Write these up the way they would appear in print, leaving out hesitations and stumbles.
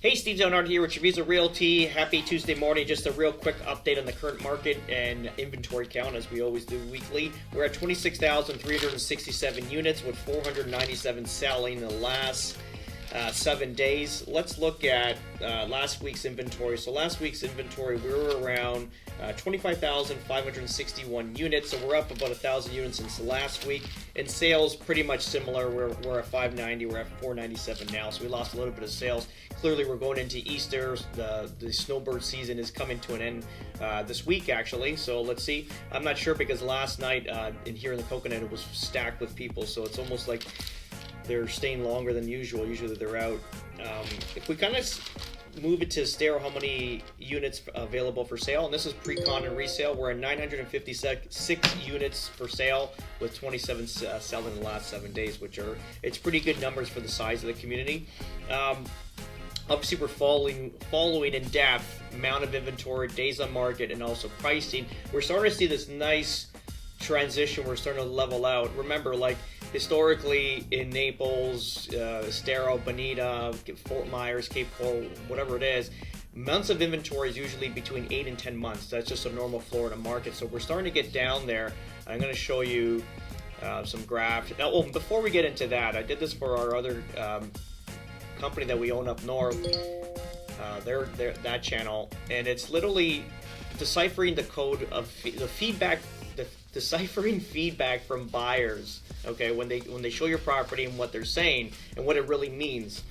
Hey, Steve Zonard here with Treviso Realty. Happy Tuesday morning. Just a real quick update on the current market and inventory count, as we always do weekly. We're at 26,367 units with 497 selling in the last 7 days. Let's look at last week's inventory. So last week's inventory, we were around 25,561 units. So we're up about 1,000 units since last week. And sales pretty much similar. We're at 590. We're at 497 now. So we lost a little bit of sales. Clearly, we're going into Easter. The snowbird season is coming to an end this week, actually. So let's see. I'm not sure because last night here in the Coconut, it was stacked with people. So it's almost like they're staying longer than usual. Usually they're out. If we kind of move it to Stero, how many units available for sale, and this is pre-con and resale, we're at 956 units for sale with 27 selling in the last 7 days, it's pretty good numbers for the size of the community. Obviously, we're following in depth amount of inventory, days on market, and also pricing. We're starting to see this nice transition. We're starting to level out. Remember, like historically in Naples, Estero, Bonita, Fort Myers, Cape Coral, whatever it is, months of inventory is usually between 8 and 10 months. That's just a normal Florida market. So we're starting to get down there. I'm going to show you some graphs. Now, before we get into that, I did this for our other company that we own up north, that channel, and it's literally deciphering the code of deciphering feedback from buyers. Okay, when they show your property and what they're saying and what it really means.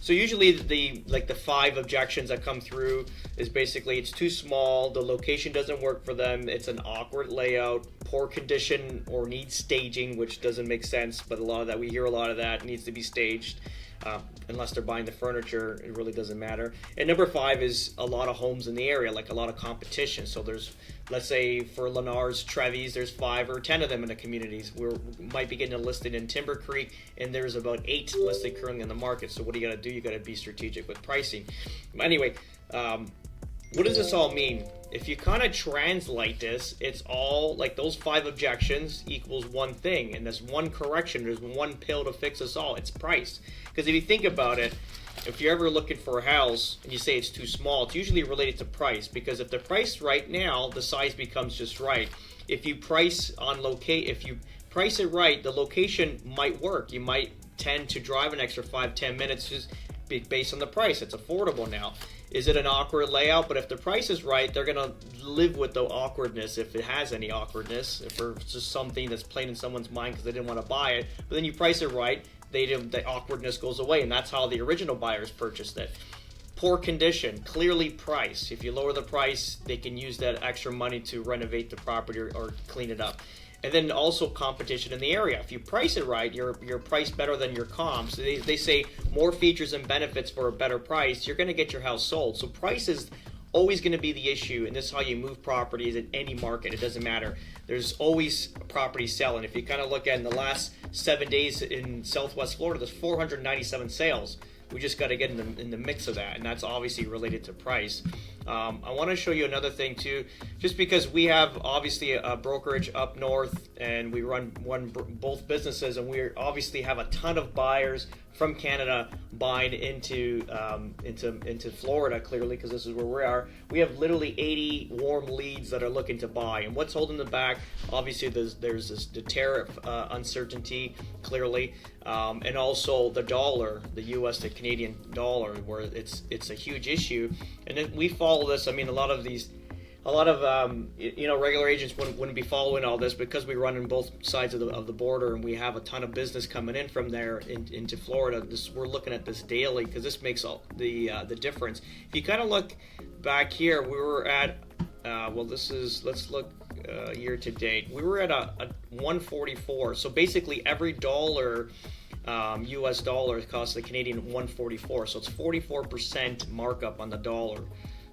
So usually the 5 objections that come through is basically it's too small, the location doesn't work for them, it's an awkward layout, poor condition or needs staging, which doesn't make sense, but we hear a lot of that, needs to be staged. Unless they're buying the furniture, it really doesn't matter. And number 5 is a lot of homes in the area, like a lot of competition. So there's, let's say for Lennar's, Treviso, there's 5 or 10 of them in the communities. We might be getting a listed in Timber Creek, and there's about 8 listed currently in the market. So what do you got to do? You got to be strategic with pricing. Anyway, what does this all mean? If you kind of translate this, it's all like those 5 objections equals one thing, and there's one correction, there's one pill to fix us all. It's price. Because if you think about it, if you're ever looking for a house and you say it's too small, it's usually related to price. Because if the price right now, the size becomes just right. If you price it right, the location might work. You might tend to drive an extra 5-10 minutes just based on the price. It's affordable now. Is it an awkward layout? But if the price is right, they're going to live with the awkwardness, if it has any awkwardness, if it's just something that's playing in someone's mind because they didn't want to buy it. But then you price it right, the awkwardness goes away, and that's how the original buyers purchased it. Poor condition, clearly price. If you lower the price, they can use that extra money to renovate the property or clean it up. And then also competition in the area. If you price it right, you're priced better than your comps. They say more features and benefits for a better price, you're going to get your house sold. So price is always going to be the issue, and this is how you move properties in any market. It doesn't matter. There's always properties selling. If you kind of look at in the last 7 days in Southwest Florida, there's 497 sales. We just got to get in the mix of that, and that's obviously related to price. I want to show you another thing too, just because we have obviously a brokerage up north, and we run both businesses, and we obviously have a ton of buyers from Canada buying into Florida, clearly, because this is where we are. We have literally 80 warm leads that are looking to buy, and what's holding them back? Obviously, there's the tariff uncertainty, clearly, and also the dollar, the U.S. to Canadian dollar, where it's a huge issue. And then we follow this. I mean, a lot of regular agents wouldn't be following all this because we run on both sides of the border, and we have a ton of business coming in from there into Florida. We're looking at this daily because this makes all the difference. If you kind of look back here, we were at let's look year to date. We were at a 144. So basically every dollar US dollar costs the Canadian 144. So it's 44% markup on the dollar.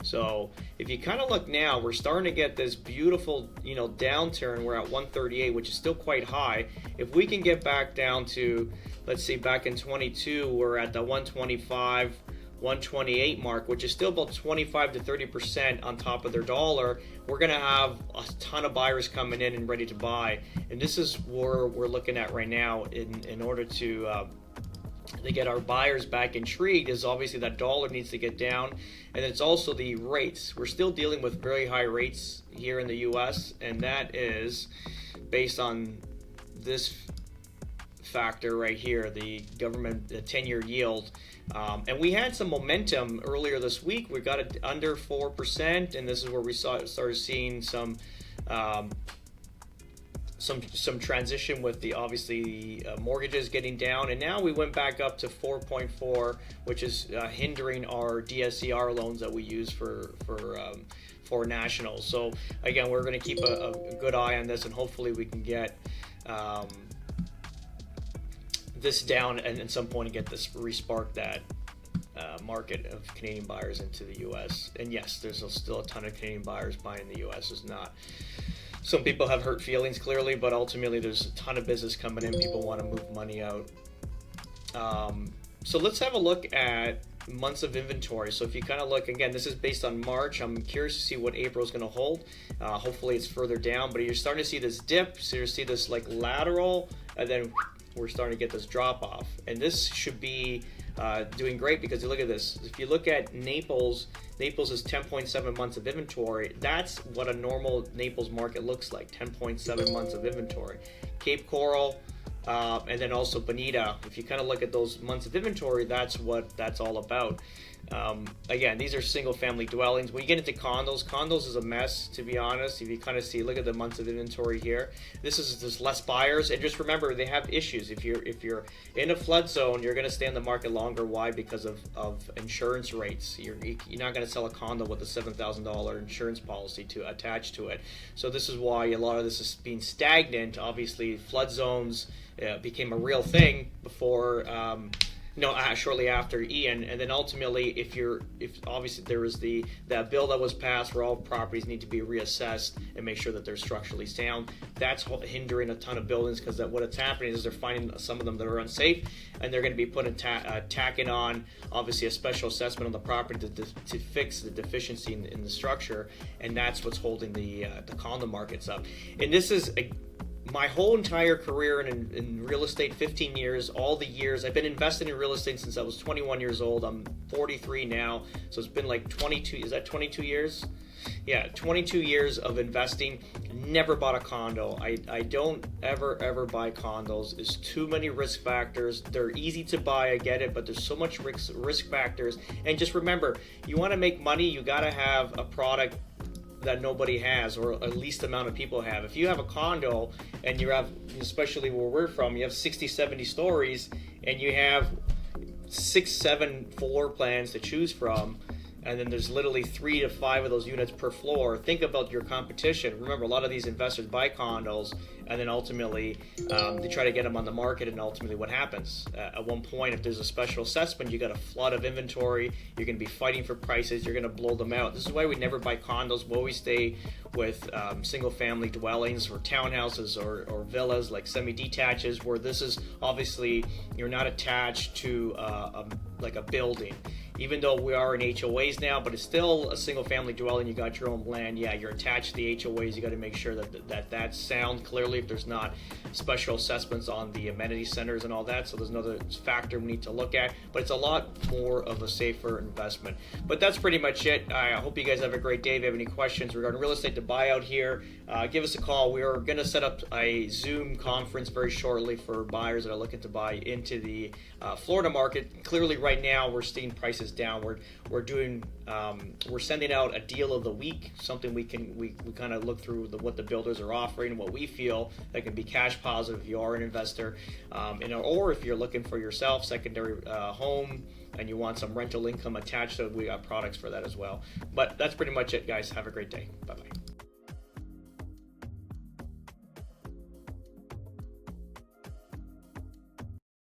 So if you kind of look now, we're starting to get this beautiful, downturn. We're at 138, which is still quite high. If we can get back down to, let's see, back in 22, we're at the 125, 128 mark, which is still about 25 to 30% on top of their dollar. We're going to have a ton of buyers coming in and ready to buy. And this is where we're looking at right now in order to they get our buyers back intrigued is obviously that dollar needs to get down, and it's also the rates. We're still dealing with very high rates here in the U.S., and that is based on this factor right here, the government 10-year yield. And we had some momentum earlier this week. We got it under 4%, and this is where we started seeing some transition with the obviously mortgages getting down, and now we went back up to 4.4, which is hindering our DSCR loans that we use for nationals. So again, we're going to keep a good eye on this, and hopefully we can get this down and at some point get this respark that market of Canadian buyers into the U.S. And yes, there's still a ton of Canadian buyers buying in the U.S. It's not. Some people have hurt feelings clearly, but ultimately there's a ton of business coming in. People want to move money out. So let's have a look at months of inventory. So if you kind of look, again, this is based on March. I'm curious to see what April is going to hold. Hopefully it's further down, but you're starting to see this dip. So you see this like lateral, and then we're starting to get this drop off. And this should be doing great because you look at this. If you look at Naples is 10.7 months of inventory. That's what a normal Naples market looks like, 10.7 months of inventory. Cape Coral, and then also Bonita. If you kind of look at those months of inventory, that's what that's all about. Again, these are single family dwellings. When you get into condos is a mess, to be honest. If you kind of see, look at the months of inventory here. There's less buyers, and just remember they have issues. If you're in a flood zone, you're going to stay in the market longer. Why? Because of insurance rates. You're not going to sell a condo with a $7,000 insurance policy to attach to it. So this is why a lot of this is being stagnant. Obviously, flood zones became a real thing before. Shortly after Ian, and then ultimately, if obviously there was that bill that was passed where all properties need to be reassessed and make sure that they're structurally sound. That's hindering a ton of buildings because what's happening is they're finding some of them that are unsafe, and they're going to be putting tacking on obviously a special assessment on the property to fix the deficiency in the structure, and that's what's holding the condo markets up. And this is my whole entire career in real estate, 15 years, all the years. I've been investing in real estate since I was 21 years old. I'm 43 now, so it's been like 22, is that 22 years? Yeah, 22 years of investing. Never bought a condo. I don't ever buy condos. There's too many risk factors. They're easy to buy, I get it, but there's so much risk factors. And just remember, you want to make money, you got to have a product that nobody has, or at least amount of people have. If you have a condo and you have, especially where we're from, you have 60, 70 stories and you have 6, 7 floor plans to choose from, and then there's literally 3 to 5 of those units per floor. Think about your competition. Remember, a lot of these investors buy condos, and then ultimately they try to get them on the market, and ultimately what happens? At one point, if there's a special assessment, you got a flood of inventory, you're going to be fighting for prices, you're going to blow them out. This is why we never buy condos. We always stay with single-family dwellings or townhouses or villas, like semi-detaches, where this is obviously you're not attached to like a building. Even though we are in HOAs now, but it's still a single-family dwelling. You got your own land. Yeah, you're attached to the HOAs. You got to make sure that's sound clearly. If there's not special assessments on the amenity centers and all that, so there's another factor we need to look at. But it's a lot more of a safer investment. But that's pretty much it. I hope you guys have a great day. If you have any questions regarding real estate to buy out here, give us a call. We are going to set up a Zoom conference very shortly for buyers that are looking to buy into the Florida market. Clearly, right now we're seeing prices downward. We're sending out a deal of the week, something we kind of look through what the builders are offering, what we feel that can be cash positive if you are an investor, or if you're looking for yourself secondary home and you want some rental income attached to it, we got products for that as well. But that's pretty much it, guys. Have a great day. Bye bye.